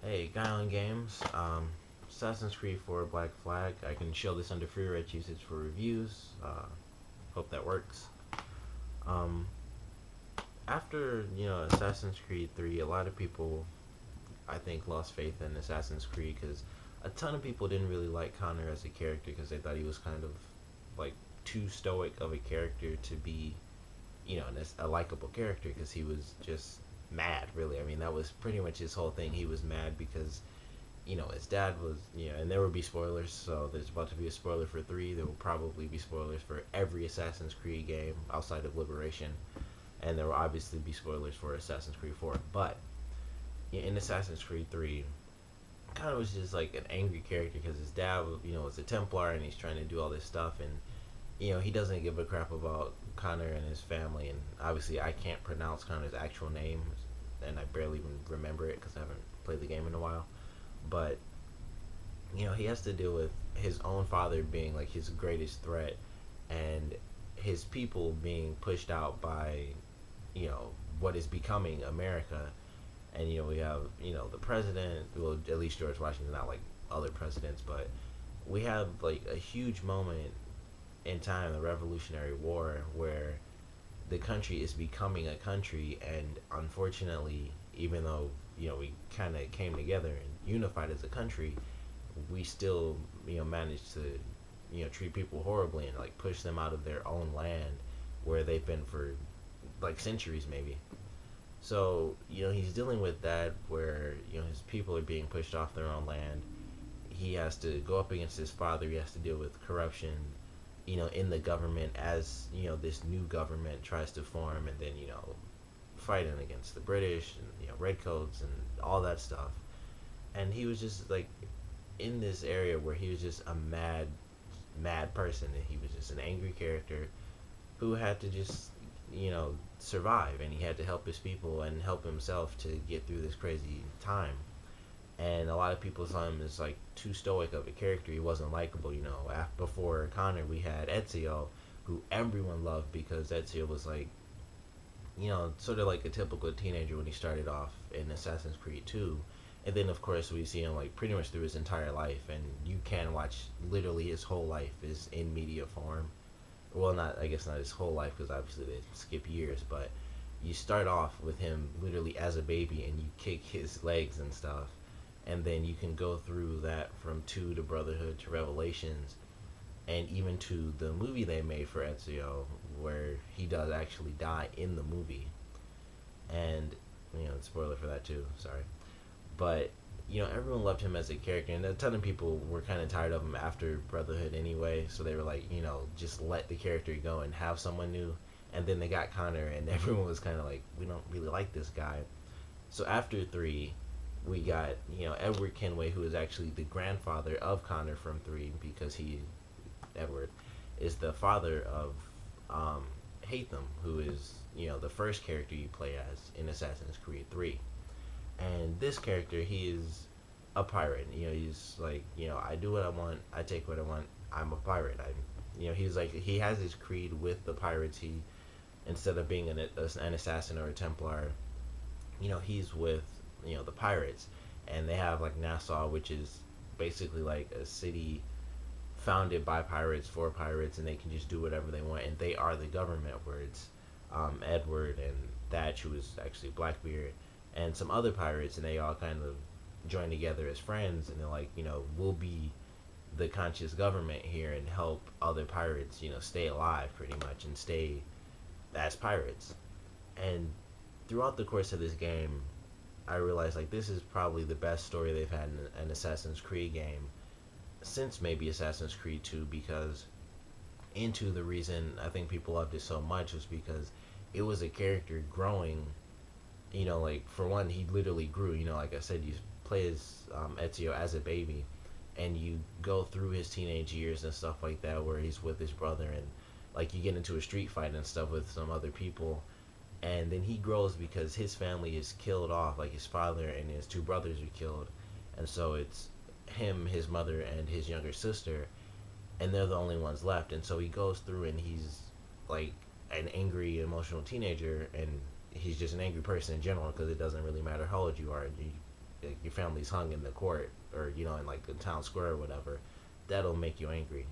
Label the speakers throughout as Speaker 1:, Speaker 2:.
Speaker 1: Hey, Guile Games. Assassin's Creed 4 Black Flag. I can show this under free rate usage for reviews. Hope that works. Um, After Assassin's Creed 3, a lot of people I think lost faith in Assassin's Creed because a ton of people didn't really like Connor as a character because they thought he was kind of like too stoic of a character to be a likable character because he was just mad. Really, I mean that was pretty much his whole thing. He was mad because his dad was, and there will be spoilers. So there's about to be a spoiler for 3. There will probably be spoilers for every Assassin's Creed game outside of Liberation, and there will obviously be spoilers for Assassin's Creed 4. But in Assassin's Creed 3, kind of was just like an angry character because his dad, was a Templar, and he's trying to do all this stuff, and he doesn't give a crap about Connor and his family. And obviously, I can't pronounce Connor's actual name, and I barely even remember it because I haven't played the game in a while. But he has to deal with his own father being like his greatest threat, and his people being pushed out by, you know, what is becoming America. And we have the president. Well, at least George Washington, not like other presidents, but we have like a huge moment in time, the Revolutionary War, where the country is becoming a country, and unfortunately, even though we kind of came together and unified as a country, we still managed to treat people horribly and like push them out of their own land where they've been for like centuries maybe. So he's dealing with that where his people are being pushed off their own land. He has to go up against his father. He has to deal with corruption in the government as this new government tries to form, and then fighting against the British and redcoats and all that stuff. And he was just like in this area where he was just a mad person, and he was just an angry character who had to just survive, and he had to help his people and help himself to get through this crazy time. And a lot of people saw him as like too stoic of a character. He wasn't likable. Before Connor, we had Ezio, who everyone loved because Ezio was like, sort of like a typical teenager when he started off in Assassin's Creed 2. And then, of course, we see him like pretty much through his entire life, and you can watch literally his whole life is in media form. Well, not I guess not his whole life because obviously they skip years, but you start off with him literally as a baby, and you kick his legs and stuff, and then you can go through that from 2 to Brotherhood to Revelations, and even to the movie they made for Ezio, where he does actually die in the movie. And spoiler for that too. Sorry, but everyone loved him as a character, and a ton of people were kind of tired of him after Brotherhood anyway. So they were like, just let the character go and have someone new. And then they got Connor, and everyone was kind of like, we don't really like this guy. So after 3, we got Edward Kenway, who is actually the grandfather of Connor from 3, because Edward is the father of Hatham, who is the first character you play as in Assassin's Creed 3. And this character, he is a pirate. He's like, I do what I want, I take what I want. I'm a pirate. He's like, he has his creed with the pirates. He, instead of being an assassin or a Templar, he's with the pirates, and they have like Nassau, which is basically like a city founded by pirates for pirates, and they can just do whatever they want, and they are the government. Where it's Edward and Thatch, who is actually Blackbeard, and some other pirates, and they all kind of join together as friends, and they're like, we'll be the conscious government here and help other pirates, stay alive pretty much and stay as pirates. And throughout the course of this game, I realized like this is probably the best story they've had in an Assassin's Creed game since maybe Assassin's Creed 2, because into the reason I think people loved it so much was because it was a character growing. Like for one, he literally grew. Like I said, you play as Ezio as a baby, and you go through his teenage years and stuff like that, where he's with his brother, and like you get into a street fight and stuff with some other people, and then he grows because his family is killed off, like his father and his 2 brothers are killed, and so it's him, his mother, and his younger sister, and they're the only ones left. And so he goes through, and he's like an angry, emotional teenager, and he's just an angry person in general because it doesn't really matter how old you are. like your family's hung in the court, or in like the town square or whatever, that'll make you angry.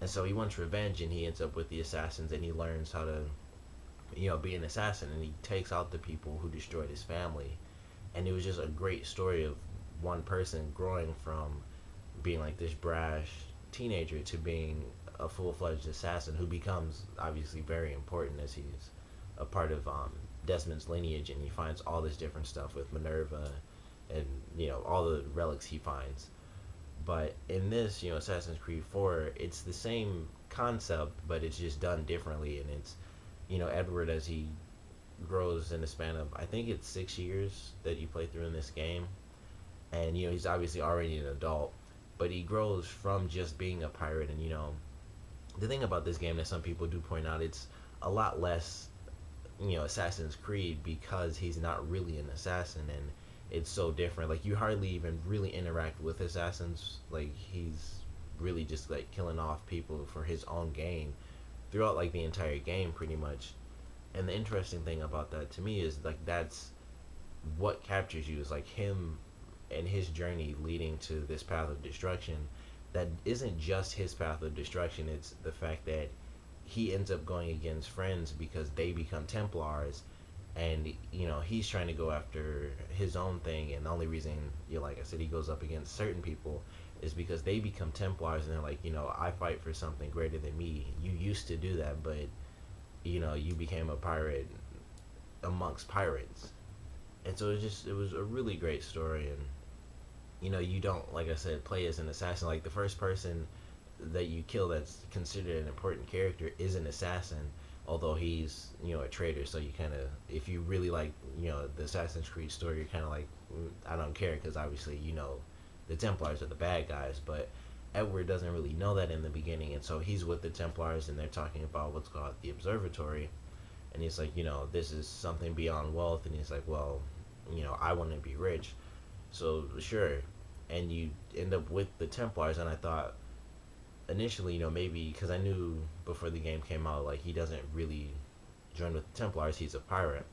Speaker 1: And so he wants revenge, and he ends up with the assassins, and he learns how to be an assassin, and he takes out the people who destroyed his family. And it was just a great story of one person growing from being like this brash teenager to being a full-fledged assassin who becomes obviously very important as he's a part of Desmond's lineage, and he finds all this different stuff with Minerva and all the relics he finds. But in this, Assassin's Creed 4, it's the same concept, but it's just done differently, and it's Edward, as he grows in the span of, I think it's 6 years that you play through in this game, and he's obviously already an adult, but he grows from just being a pirate. And the thing about this game that some people do point out, it's a lot less Assassin's Creed, because he's not really an assassin, and it's so different. Like, you hardly even really interact with assassins. Like, he's really just like killing off people for his own gain throughout like the entire game pretty much. And the interesting thing about that to me is like that's what captures you, is like him and his journey leading to this path of destruction that isn't just his path of destruction. It's the fact that he ends up going against friends because they become Templars, and he's trying to go after his own thing. And the only reason, like I said, he goes up against certain people is because they become Templars, and they're like, I fight for something greater than me. You used to do that, but you became a pirate amongst pirates. And so it was a really great story. And you don't, like I said, play as an assassin. Like, the first person that you kill that's considered an important character is an assassin, although he's a traitor. So you kind of, if you really like the Assassin's Creed story, you're kind of like, I don't care, because obviously the Templars are the bad guys. But Edward doesn't really know that in the beginning, and so he's with the Templars, and they're talking about what's called the Observatory. And he's like, this is something beyond wealth. And he's like, well, I want to be rich, so sure. And you end up with the Templars. And I thought initially, maybe because I knew before the game came out, like, he doesn't really join with the Templars, he's a pirate.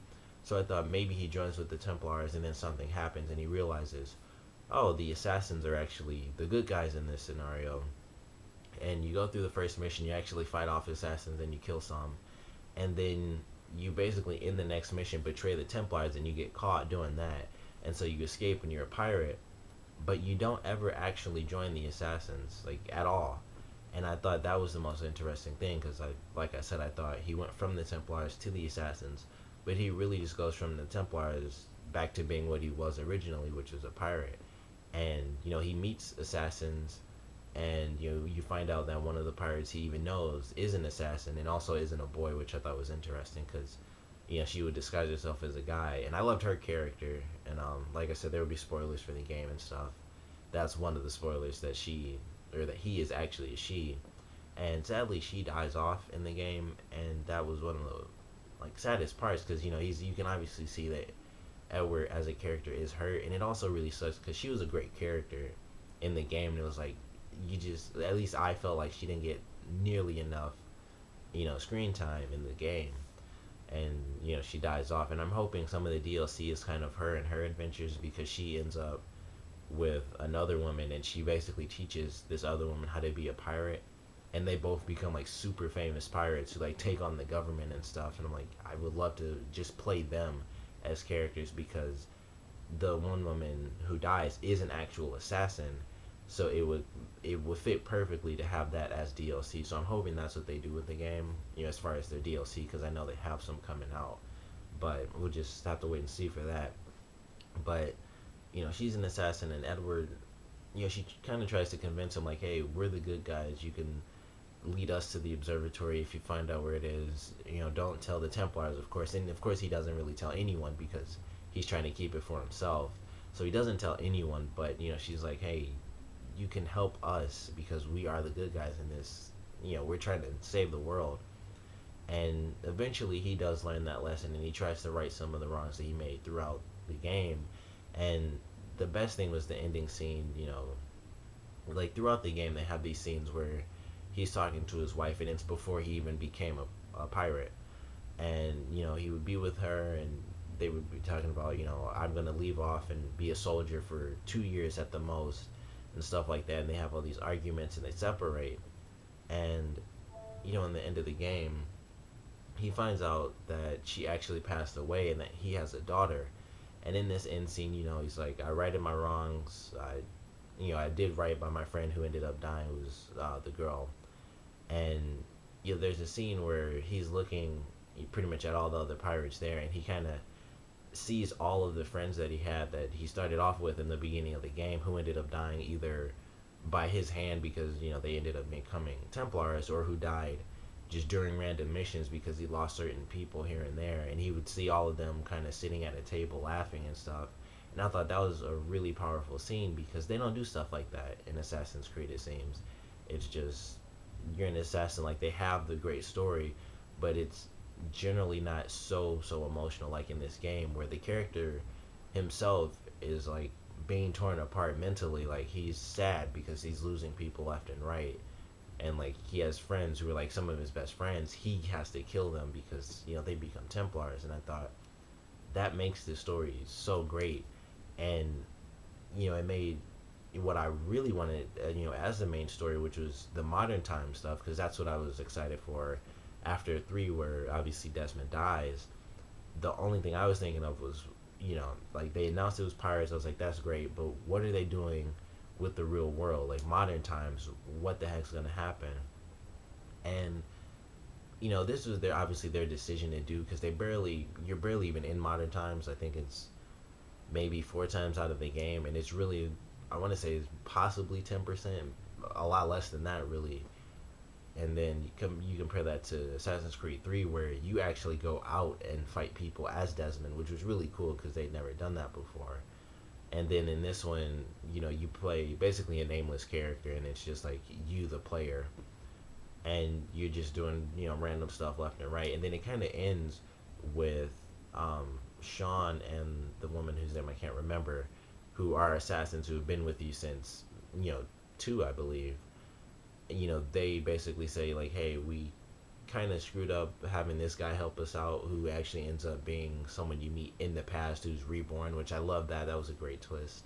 Speaker 1: So I thought maybe he joins with the Templars, and then something happens, and he realizes, oh, the assassins are actually the good guys in this scenario. And you go through the first mission, you actually fight off assassins, and you kill some, and then you basically in the next mission betray the Templars, and you get caught doing that. And so you escape when you're a pirate, but you don't ever actually join the assassins, like, at all. And I thought that was the most interesting thing, because like I said, I thought he went from the Templars to the assassins, but he really just goes from the Templars back to being what he was originally, which was a pirate. And he meets assassins, and you find out that one of the pirates he even knows is an assassin, and also isn't a boy, which I thought was interesting, because she would disguise herself as a guy. And I loved her character. And like I said, there would be spoilers for the game and stuff. That's one of the spoilers, that that he is actually a she. And sadly, she dies off in the game, and that was one of the like saddest parts, because you can obviously see that Edward as a character is hurt. And it also really sucks because she was a great character in the game, and it was like, at least I felt like she didn't get nearly enough screen time in the game. And she dies off, and I'm hoping some of the DLC is kind of her and her adventures, because she ends up with another woman, and she basically teaches this other woman how to be a pirate, and they both become like super famous pirates who like take on the government and stuff. And I'm like, I would love to just play them as characters, because the one woman who dies is an actual assassin, so it would fit perfectly to have that as DLC. So I'm hoping that's what they do with the game, as far as their DLC, because I know they have some coming out, but we'll just have to wait and see for that. But she's an assassin, and Edward, she kind of tries to convince him, like, hey, we're the good guys, you can lead us to the observatory if you find out where it is. Don't tell the Templars, of course. And of course he doesn't really tell anyone, because he's trying to keep it for himself, so he doesn't tell anyone. But she's like, hey, you can help us, because we are the good guys in this. We're trying to save the world. And eventually he does learn that lesson, and he tries to right some of the wrongs that he made throughout the game. And the best thing was the ending scene. Like, throughout the game they have these scenes where he's talking to his wife, and it's before he even became a pirate. And he would be with her, and they would be talking about, I'm gonna leave off and be a soldier for 2 years at the most, and stuff like that. And they have all these arguments and they separate. And in the end of the game, he finds out that she actually passed away and that he has a daughter. And in this end scene, he's like, I righted my wrongs. I did right by my friend who ended up dying, who was the girl. And there's a scene where he's looking pretty much at all the other pirates there, and he kind of sees all of the friends that he had that he started off with in the beginning of the game, who ended up dying either by his hand because they ended up becoming Templars, or who died just during random missions because he lost certain people here and there. And he would see all of them kind of sitting at a table laughing and stuff. And I thought that was a really powerful scene because they don't do stuff like that in Assassin's Creed, it seems. It's just, you're an assassin, like they have the great story, but it's generally not so emotional like in this game, where the character himself is like being torn apart mentally. Like he's sad because he's losing people left and right, and like he has friends who are like some of his best friends. He has to kill them because they become Templars. And I thought that makes the story so great. And it made what I really wanted, as the main story, which was the modern time stuff, because that's what I was excited for. After 3, where obviously Desmond dies, the only thing I was thinking of was, like they announced it was pirates. I was like, that's great, but what are they doing with the real world, like modern times? What the heck's gonna happen? And this was obviously their decision to do, because you're barely even in modern times. I think it's maybe 4 times out of the game, and it's really, I want to say it's possibly 10%, a lot less than that really. And then you compare that to Assassin's Creed 3, where you actually go out and fight people as Desmond, which was really cool because they'd never done that before. And then in this one, you play basically a nameless character, and it's just like you, the player, and you're just doing random stuff left and right. And then it kind of ends with Sean and the woman whose name I can't remember, who are assassins who have been with you since 2, I believe. They basically say like, hey, we kind of screwed up having this guy help us out, who actually ends up being someone you meet in the past who's reborn, which I love. That was a great twist.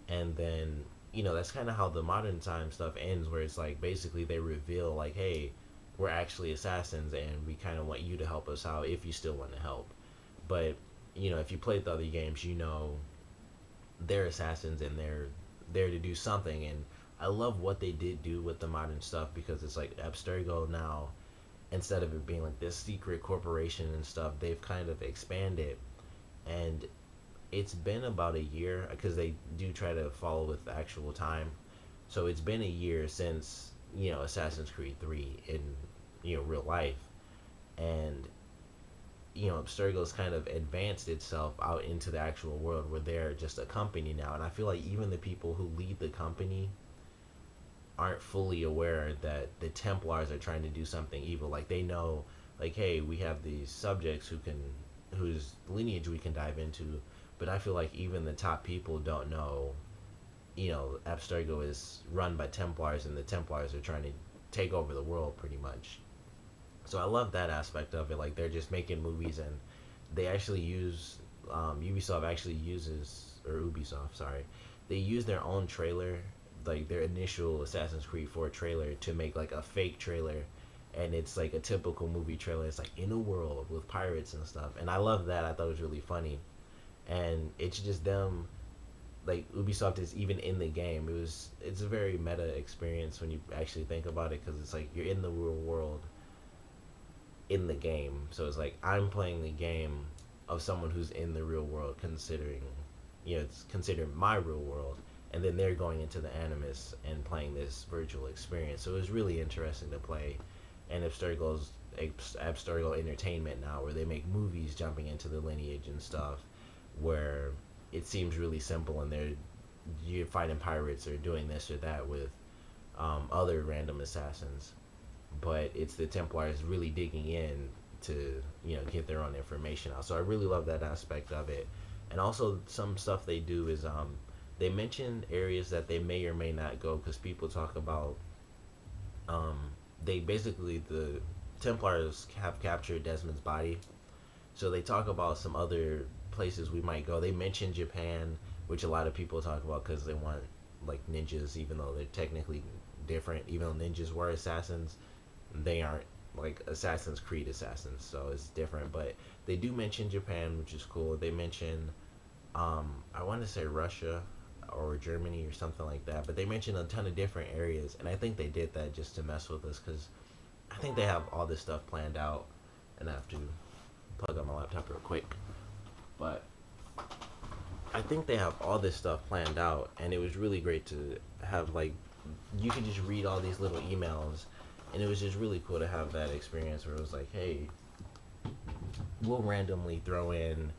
Speaker 1: And then that's kind of how the modern time stuff ends, where it's like basically they reveal like, hey, we're actually assassins and we kind of want you to help us out if you still want to help. But if you played the other games, they're assassins and they're there to do something. And I love what they did do with the modern stuff, because it's like Abstergo now, instead of it being like this secret corporation and stuff, they've kind of expanded. And it's been about a year, because they do try to follow with the actual time. So it's been a year since Assassin's Creed 3 in real life. And Abstergo's kind of advanced itself out into the actual world, where they're just a company now. And I feel like even the people who lead the company aren't fully aware that the Templars are trying to do something evil. Like they know, like, hey, we have these subjects whose lineage we can dive into, but I feel like even the top people don't know, Abstergo is run by Templars, and the Templars are trying to take over the world pretty much. So I love that aspect of it. Like they're just making movies, and they actually use, Ubisoft actually uses, or Ubisoft, sorry, they use their own trailer, like their initial Assassin's Creed 4 trailer, to make like a fake trailer. And it's like a typical movie trailer. It's like in a world with pirates and stuff. And I love that. I thought it was really funny. And it's just them, like Ubisoft is even in the game. It's a very meta experience when you actually think about it, because it's like you're in the real world in the game. So it's like I'm playing the game of someone who's in the real world, considering it's considered my real world, and then they're going into the Animus and playing this virtual experience. So it was really interesting to play. And Abstergo Entertainment now, where they make movies jumping into the lineage and stuff, where it seems really simple, and you're fighting pirates or doing this or that with other random assassins, but it's the Templars really digging in to get their own information out. So I really love that aspect of it. And also some stuff they do is they mention areas that they may or may not go, because people talk about they basically, the Templars have captured Desmond's body, so they talk about some other places we might go. They mentioned Japan, which a lot of people talk about because they want like ninjas, even though they're technically different. Even though ninjas were assassins, they aren't like Assassin's Creed assassins, so it's different. But they do mention Japan, which is cool. They mention I want to say Russia or Germany or something like that, but they mentioned a ton of different areas, and I think they did that just to mess with us because I think they have all this stuff planned out, and I have to plug on my laptop real quick. But I think they have all this stuff planned out, and it was really great to have like you could just read all these little emails, and it was just really cool to have that experience where it was like, hey, we'll randomly throw in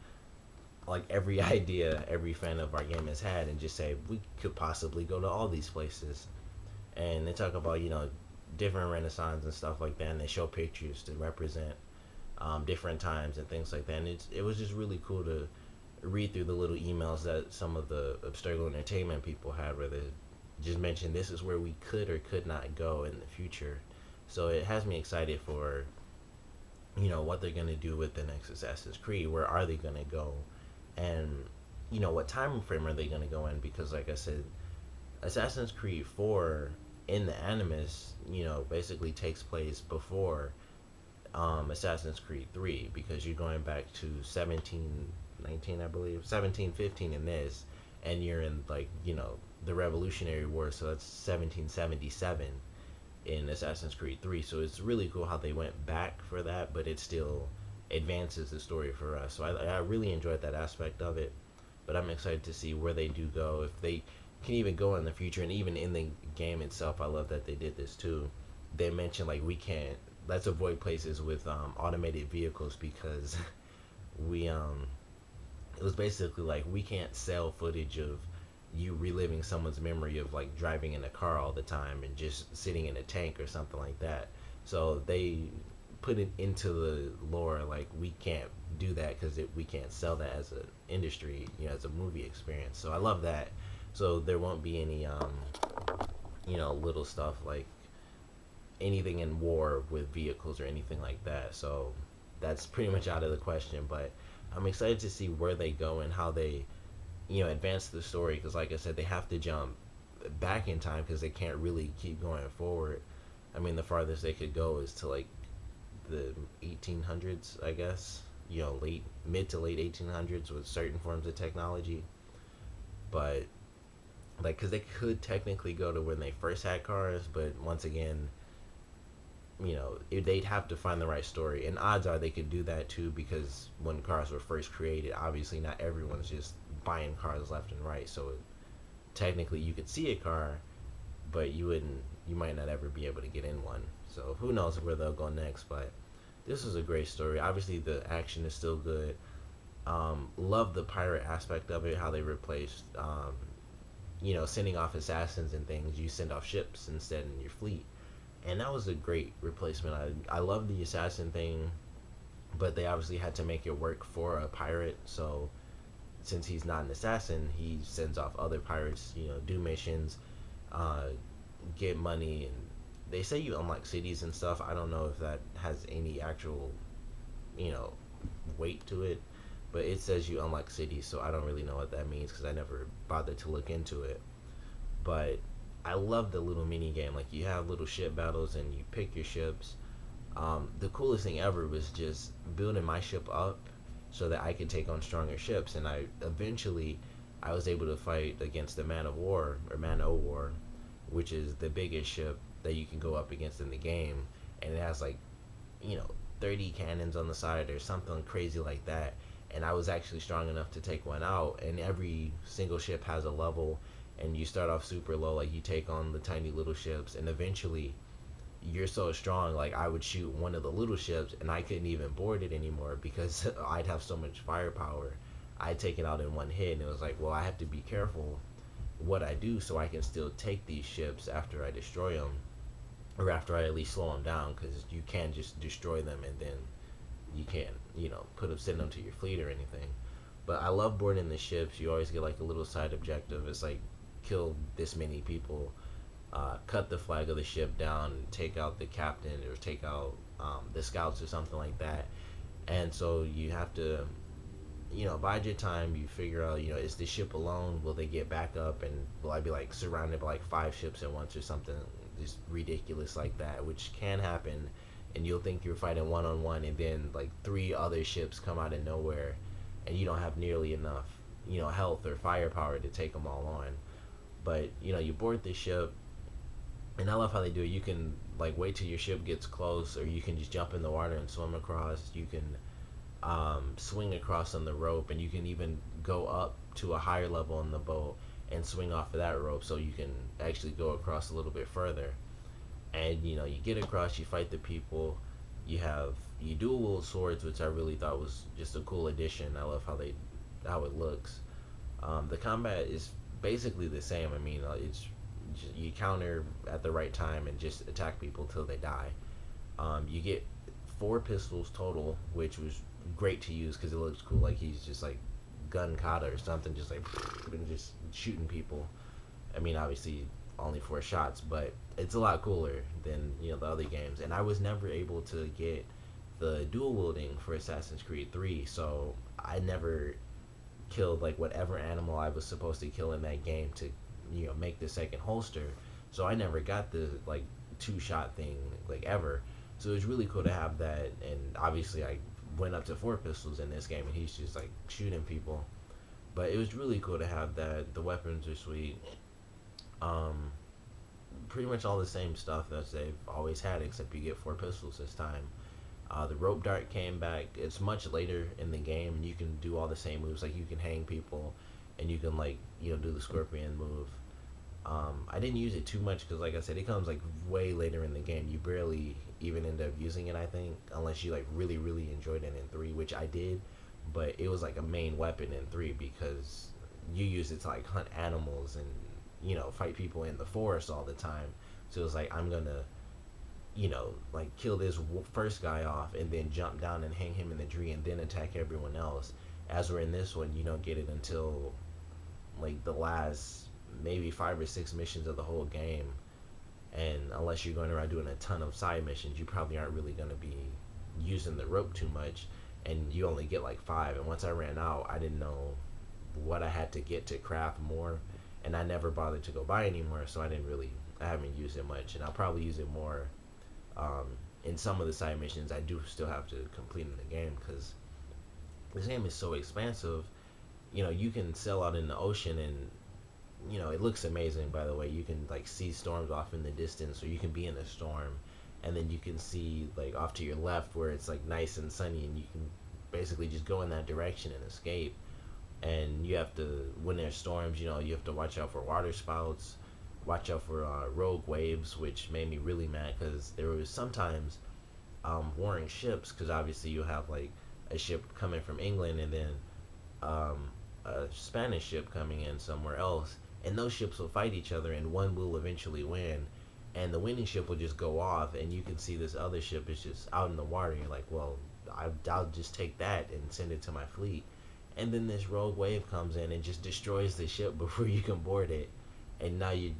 Speaker 1: like every idea every fan of our game has had, and just say we could possibly go to all these places, and they talk about different renaissance and stuff like that, and they show pictures to represent different times and things like that. And it was just really cool to read through the little emails that some of the Abstergo Entertainment people had, where they just mentioned this is where we could or could not go in the future. So it has me excited for what they're gonna do with the next Assassin's Creed. Where are they gonna go, and what time frame are they gonna go in? Because like I said, Assassin's Creed 4 in the Animus, basically takes place before Assassin's Creed 3, because you're going back to 1719, I believe, 1715 in this, and you're in like the Revolutionary War, so that's 1777 in Assassin's Creed 3. So it's really cool how they went back for that, but it still advances the story for us. So I really enjoyed that aspect of it, but I'm excited to see where they do go, if they can even go in the future. And even in the game itself, I love that they did this too. They mentioned like, we can't, let's avoid places with automated vehicles, because we it was basically like, we can't sell footage of you reliving someone's memory of like driving in a car all the time and just sitting in a tank or something like that. So they put it into the lore like, we can't do that because we can't sell that as an industry, as a movie experience. So I love that. So there won't be any little stuff like anything in war with vehicles or anything like that. So that's pretty much out of the question. But I'm excited to see where they go and how they advance the story, because like I said, they have to jump back in time because they can't really keep going forward. I mean, the farthest they could go is to like the 1800s, I guess, late mid to late 1800s with certain forms of technology. But like, because they could technically go to when they first had cars, but once again, they'd have to find the right story, and odds are they could do that too, because when cars were first created, obviously not everyone's just buying cars left and right. So technically you could see a car, but you might not ever be able to get in one. So who knows where they'll go next. But this is a great story. Obviously the action is still good. Love the pirate aspect of it, how they replaced sending off assassins and things. You send off ships instead in your fleet, and that was a great replacement. I love the assassin thing, but they obviously had to make it work for a pirate. So since he's not an assassin, he sends off other pirates, do missions, uh, get money, and they say you unlock cities and stuff. I don't know if that has any actual, you know, weight to it, but it says you unlock cities, so I don't really know what that means because I never bothered to look into it. But I love the little mini game. Like, you have little ship battles and you pick your ships. The coolest thing ever was just building my ship up so that I could take on stronger ships. And I was able to fight against the Man of War, or Man O' War, which is the biggest ship that you can go up against in the game. And it has 30 cannons on the side or something crazy like that. And I was actually strong enough to take one out. And every single ship has a level, and you start off super low. Like, you take on the tiny little ships, and eventually you're so strong, like, I would shoot one of the little ships and I couldn't even board it anymore because I'd have so much firepower. I'd take it out in one hit, and it was like, well, I have to be careful what I do so I can still take these ships after I destroy them, or after I at least slow them down, because you can't just destroy them and then you can't, send them to your fleet or anything. But I love boarding the ships. You always get like a little side objective. It's like, kill this many people, cut the flag of the ship down, take out the captain, or take out the scouts or something like that. And so you have to bide your time. You figure out, is the ship alone? Will they get back up? And will I be like surrounded by like five ships at once or something just ridiculous like that, which can happen. And you'll think you're fighting one on one, and then like three other ships come out of nowhere, and you don't have nearly enough, health or firepower to take them all on. But you board the ship, and I love how they do it. You can like wait till your ship gets close, or you can just jump in the water and swim across. You can swing across on the rope, and you can even go up to a higher level in the boat and swing off of that rope, so you can actually go across a little bit further. And you get across, you fight the people. You dual swords, which I really thought was just a cool addition. I love how it looks. The combat is basically the same. I mean, it's just, you counter at the right time and just attack people till they die. You get four pistols total, which was great to use because it looks cool. Like he's just like gun kata or something, just like and just shooting people. I mean, obviously only four shots, but it's a lot cooler than the other games. And I was never able to get the dual wielding for Assassin's Creed 3, so I never killed like whatever animal I was supposed to kill in that game to make the second holster. So I never got the like two shot thing like ever. So it was really cool to have that. And obviously I went up to four pistols in this game, and he's just like shooting people. But it was really cool to have that. The weapons are sweet. Um, Pretty much all the same stuff that they've always had, except you get four pistols this time. The rope dart came back. It's much later in the game, and you can do all the same moves. Like you can hang people, and you can like do the scorpion move. I didn't use it too much because, like I said, it comes like way later in the game. You barely even end up using it, I think, unless you like really, really enjoyed it in 3, which I did. But it was like a main weapon in 3 because you use it to like hunt animals and fight people in the forest all the time. So it was like I'm gonna like kill this first guy off and then jump down and hang him in the tree and then attack everyone else. As we're in this one, you don't get it until like the last maybe 5 or 6 missions of the whole game. And unless you're going around doing a ton of side missions, you probably aren't really going to be using the rope too much. And you only get like 5. And once I ran out, I didn't know what I had to get to craft more. And I never bothered to go buy anymore, so I haven't used it much. And I'll probably use it more in some of the side missions I do still have to complete in the game, because this game is so expansive. You can sail out in the ocean, and it looks amazing. By the way, you can like see storms off in the distance, or you can be in a storm, and then you can see like off to your left where it's like nice and sunny, and you can basically just go in that direction and escape. And you have to, when there's storms, you have to watch out for water spouts, watch out for rogue waves, which made me really mad because there was sometimes warring ships, because obviously you have like a ship coming from England, and then a Spanish ship coming in somewhere else, and those ships will fight each other, and one will eventually win, and the winning ship will just go off, and you can see this other ship is just out in the water, and you're like, well, I'll just take that and send it to my fleet. And then this rogue wave comes in and just destroys the ship before you can board it, and now you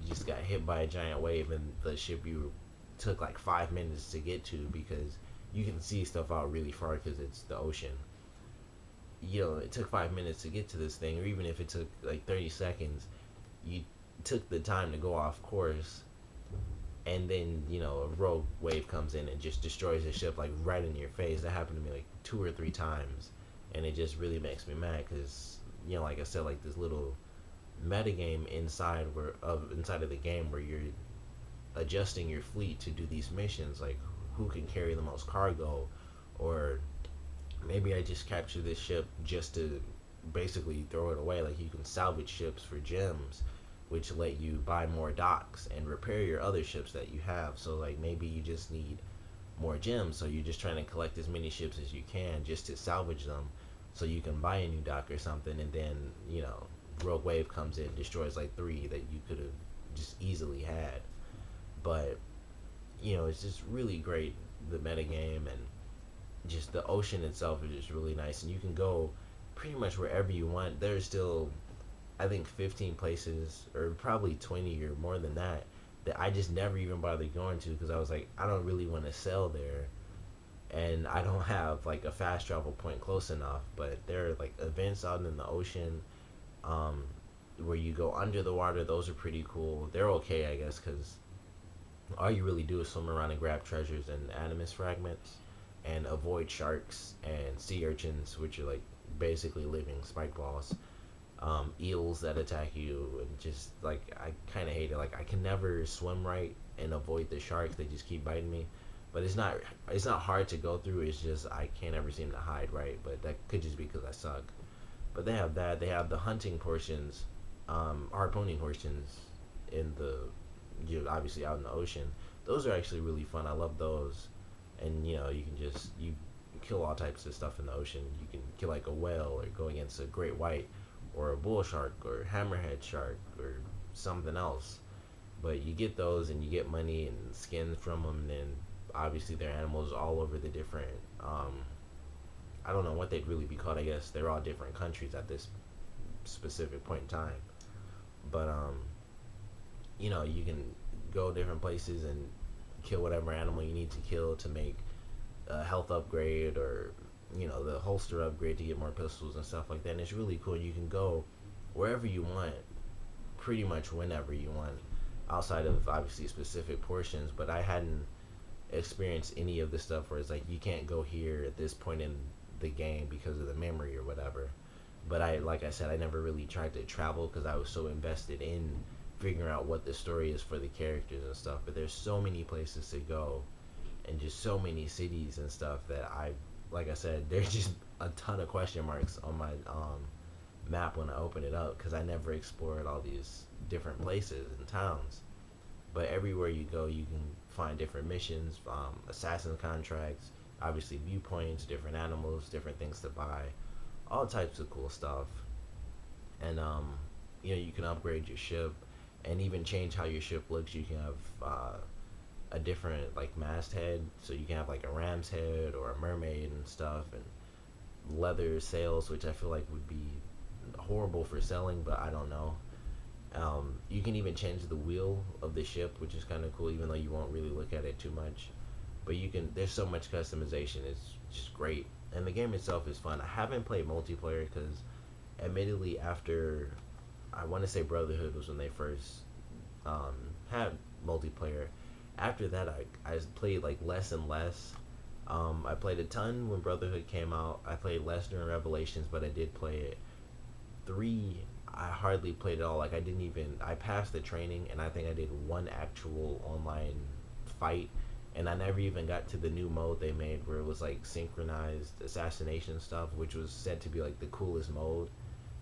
Speaker 1: just got hit by a giant wave, and the ship you took like 5 minutes to get to, because you can see stuff out really far because it's the ocean. It took 5 minutes to get to this thing, or even if it took like 30 seconds, you took the time to go off course, and then a rogue wave comes in and just destroys the ship like right in your face. That happened to me like 2 or 3 times, and it just really makes me mad because like I said, like this little metagame inside of the game where you're adjusting your fleet to do these missions, like who can carry the most cargo, or maybe I just capture this ship just to basically throw it away. Like you can salvage ships for gems, which let you buy more docks and repair your other ships that you have. So like maybe you just need more gems, so you're just trying to collect as many ships as you can just to salvage them, so you can buy a new dock or something. And then Rogue Wave comes in, destroys like 3 that you could have just easily had. But it's just really great, the metagame, and just the ocean itself is just really nice, and you can go pretty much wherever you want. There's still, I think, 15 places, or probably 20 or more than that I just never even bothered going to, because I was like, I don't really want to sail there and I don't have like a fast travel point close enough. But there are like events out in the ocean, um, where you go under the water. Those are pretty cool. They're okay, I guess, because all you really do is swim around and grab treasures and animus fragments, and avoid sharks and sea urchins, which are like basically living spike balls. Eels that attack you, and just like I kind of hate it. Like I can never swim right and avoid the sharks. They just keep biting me. But it's not hard to go through. It's just I can't ever seem to hide right. But that could just be because I suck. But they have that. They have the hunting portions, harpooning portions in the, obviously out in the ocean. Those are actually really fun. I love those. And you can just you kill all types of stuff in the ocean. You can kill like a whale or go against a great white or a bull shark or hammerhead shark or something else. But you get those and you get money and skins from them. And then obviously they're animals all over the different. I don't know what they'd really be called. I guess they're all different countries at this specific point in time. But you can go different places and kill whatever animal you need to kill to make a health upgrade, or the holster upgrade to get more pistols and stuff like that. And it's really cool. You can go wherever you want, pretty much whenever you want, outside of obviously specific portions. But I hadn't experienced any of the stuff where it's like you can't go here at this point in the game because of the memory or whatever. But like I said, I never really tried to travel because I was so invested in figuring out what the story is for the characters and stuff. But there's so many places to go, and just so many cities and stuff that like I said, there's just a ton of question marks on my map when I open it up, because I never explored all these different places and towns. But everywhere you go, you can find different missions, assassin contracts, obviously viewpoints, different animals, different things to buy, all types of cool stuff. And you can upgrade your ship, and even change how your ship looks. You can have a different like masthead, so you can have like a ram's head or a mermaid and stuff, and leather sails, which I feel like would be horrible for selling, but I don't know. You can even change the wheel of the ship, which is kind of cool, even though you won't really look at it too much. But there's so much customization. It's just great, and the game itself is fun. I haven't played multiplayer because, admittedly, after I want to say Brotherhood was when they first had multiplayer. After that, I played like less and less. I played a ton when Brotherhood came out. I played less during Revelations, but I did play it. 3, I hardly played it all. Like I passed the training, and I think I did one actual online fight, and I never even got to the new mode they made where it was like synchronized assassination stuff, which was said to be like the coolest mode.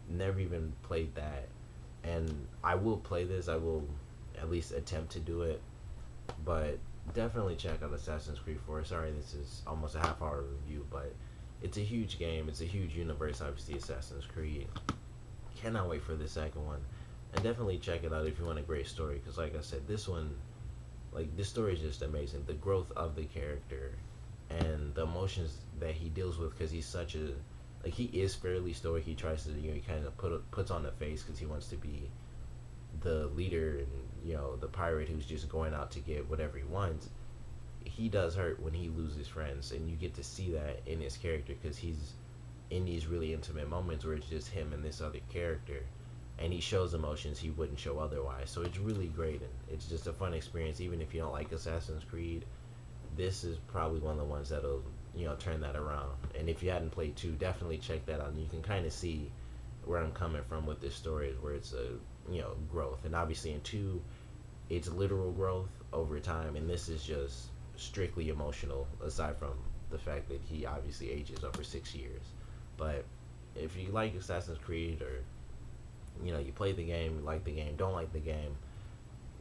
Speaker 1: Never even played that, and I will play this. I will at least attempt to do it, but definitely check out Assassin's Creed 4. Sorry, this is almost a half-hour review, but it's a huge game. It's a huge universe, obviously, Assassin's Creed. Cannot wait for the second one. And definitely check it out if you want a great story, because like I said, this story is just amazing. The growth of the character and the emotions that he deals with, because he's such a, like, he is fairly stoic. He tries to, he kind of puts on a face because he wants to be the leader and, the pirate who's just going out to get whatever he wants. He does hurt when he loses friends, and you get to see that in his character, because he's in these really intimate moments where it's just him and this other character, and he shows emotions he wouldn't show otherwise. So it's really great, and it's just a fun experience. Even if you don't like Assassin's Creed, this is probably one of the ones that'll turn that around. And if you hadn't played 2, definitely check that out, and you can kind of see where I'm coming from with this story, where it's a growth. And obviously in 2, it's literal growth over time, and this is just strictly emotional, aside from the fact that he obviously ages over 6 years. But if you like Assassin's Creed, or you play the game, you like the game, don't like the game,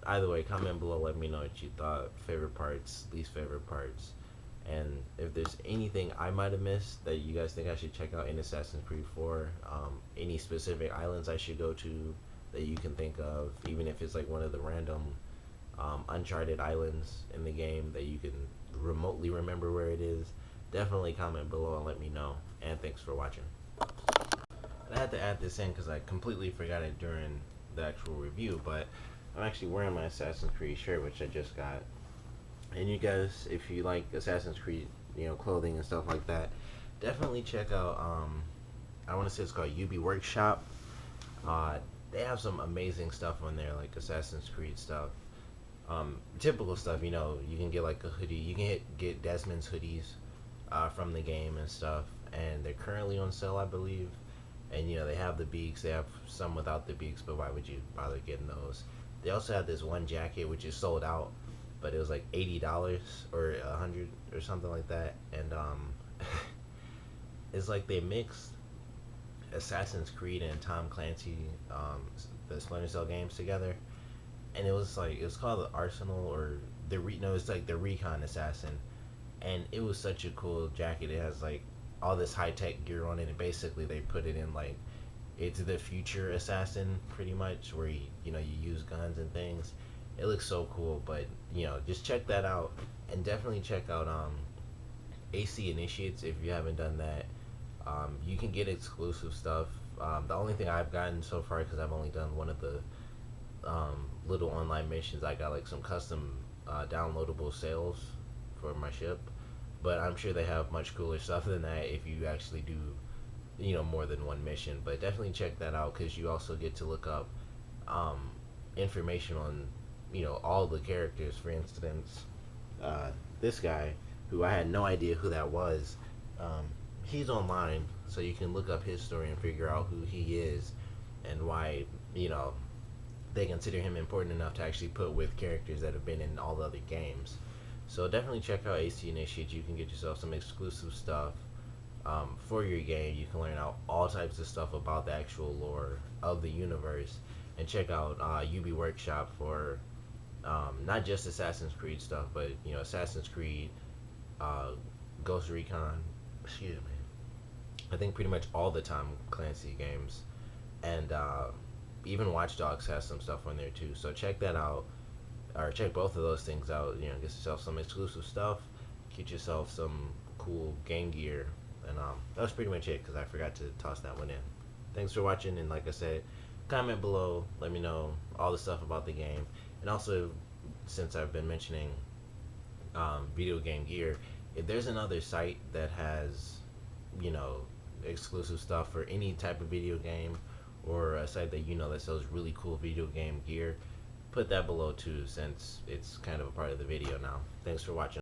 Speaker 1: either way, comment below, let me know what you thought, favorite parts, least favorite parts. And if there's anything I might have missed that you guys think I should check out in Assassin's Creed 4, any specific islands I should go to that you can think of, even if it's like one of the random uncharted islands in the game that you can remotely remember where it is, definitely comment below and let me know. And thanks for watching. And I had to add this in because I completely forgot it during the actual review, but I'm actually wearing my Assassin's Creed shirt, which I just got. And you guys, if you like Assassin's Creed, clothing and stuff like that, definitely check out. I want to say it's called UB Workshop. Uh, they have some amazing stuff on there, like Assassin's Creed stuff. Typical stuff. You can get like a hoodie. You can get Desmond's hoodies from the game and stuff, and they're currently on sale, I believe. And they have the beaks. They have some without the beaks, but why would you bother getting those? They also have this one jacket which is sold out, but it was like $80 or 100 or something like that, and it's like they mixed Assassin's Creed and Tom Clancy, the Splinter Cell games together, and it was called the Arsenal or no, it's like the Recon Assassin, and it was such a cool jacket. It has like all this high tech gear on it, and basically they put it in like it's the future assassin pretty much, where you use guns and things. It looks so cool, but just check that out, and definitely check out AC Initiates if you haven't done that. You can get exclusive stuff. The only thing I've gotten so far, because I've only done one of the little online missions, I got like some custom downloadable sales for my ship, but I'm sure they have much cooler stuff than that if you actually do more than one mission. But definitely check that out, because you also get to look up um, information on all the characters. For instance, this guy, who I had no idea who that was, um, he's online, so you can look up his story and figure out who he is and why they consider him important enough to actually put with characters that have been in all the other games. So definitely check out AC Initiate. You can get yourself some exclusive stuff for your game. You can learn out all types of stuff about the actual lore of the universe, and check out UB Workshop for not just Assassin's Creed stuff, but Assassin's Creed, uh, Ghost Recon, excuse me. I think pretty much all the Tom Clancy games, and even Watch Dogs has some stuff on there too. So check that out, or check both of those things out. Get yourself some exclusive stuff, get yourself some cool game gear, and that was pretty much it, because I forgot to toss that one in. Thanks for watching, and like I said, comment below, let me know all the stuff about the game, and also, since I've been mentioning video game gear, if there's another site that has you know exclusive stuff for any type of video game, or a site that that sells really cool video game gear, put that below too, since it's kind of a part of the video now. Thanks for watching.